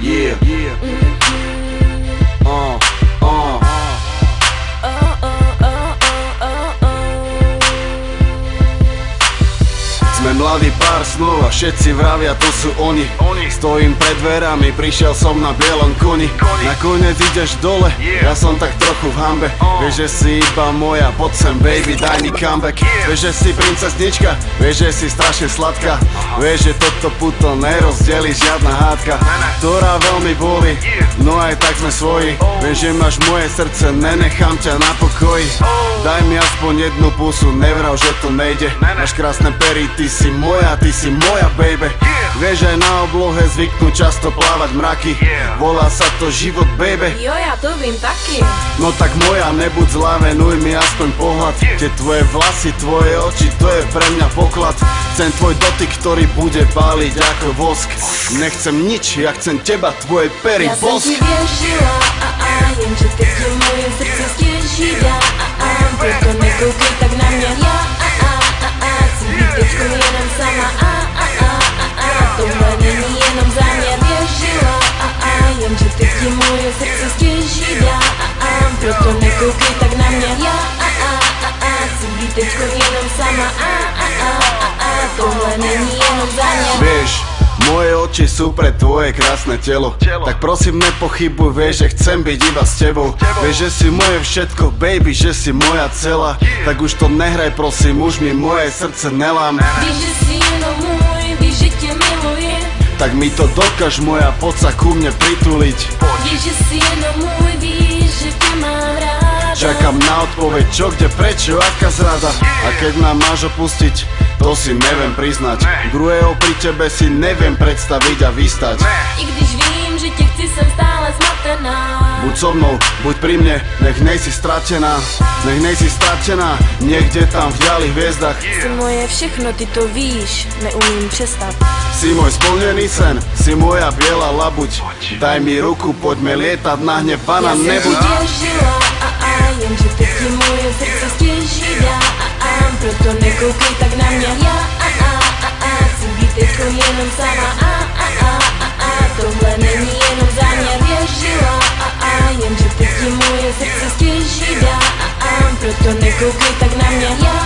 Yeah. Sme mladý pár snov a všetci vravia, to sú oni. Stojím pred dverami, prišiel som na bielom koni. Nakoniec ideš dole, ja som tak trochu v hanbe. Vieš, že si iba moja, poď sem baby, daj mi comeback. Vieš, že si princesnička, vieš, že si strašne sladká. Vieš, že toto puto nerozdeli žiadna hádka, ktorá veľmi boli, no aj tak sme svoji. Viem, že máš moje srdce, nenechám ťa na pokoji. Daj mi aspoň jednu pusu, nevrav, že to nejde. Máš krásne pery, ty si moja baby. Vieš, aj na oblohe zvyknú často plávať mraky. Volá sa to život, baby. Jo, ja to vím taky. No tak moja, nebuď zlá, venuj mi aspoň pohľad. Tie tvoje vlasy, tvoje oči, to je pre mňa poklad. Chcem tvoj dotyk, ktorý bude páliť ako vosk. Nechcem nič, ja chcem teba, tvoje pery, ja bosk. Ja som ti věřila, jenže teď ti moje srdce stěžila. Proto nekoukej tak na mě, ja, chci být teďko jenom sama, tohle není jenom záměr. Věřila, jenže teď ti moje srdce stěžila. Proto nekoukej tak na mě, ja, chci být teďko jenom sama, tohle není jenom záměr. Vieš, moje oči sú pre tvoje krásne telo, tak prosím nepochybuj, vieš, že chcem byť iba s tebou. Vieš, že si moje všetko, baby, že si moja celá. Tak už to nehraj, prosím, už mi moje srdce nelám. Víš, že si jenom môj, víš, že ťa milujem. Tak mi to dokáž, moja, poď sa ku mne prituliť. Víš, že si jenom môj, víš, že ťa mám ráda. Čakám na odpoveď, čo, kde, prečo, aká zrada. A keď ma máš opustiť, to si neviem priznať. Druhého pri tebe si neviem predstaviť a vystať. I když vím, že tě chci, jsem stále zmatená. Buď so mnou, buď pri mne, nech nejsi stratená. Nech nejsi stratená, niekde tam v ďalých hviezdach. Si moje všechno, ty to víš, neumím přestat. Si môj splnený sen, si moja biela labuť. Daj mi ruku, poďme lietať na hnevaná nebuď. Ja som ti věřila, jenže teď ti moje srdce stěžila. Proto nekoukej tak na mě, ja, chci být teďko jenom sama, tohle není jenom záměr. Věřila, jenže teď ti moje srdce stěžila. Proto nekoukej tak na mě, ja,